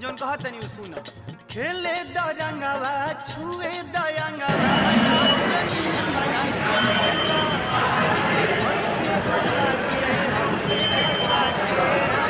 जौन कहा तनी सुन खेले दरंगवा छुए दयंगवा नाच जनी हमारा बस के फसा के हमके फसा के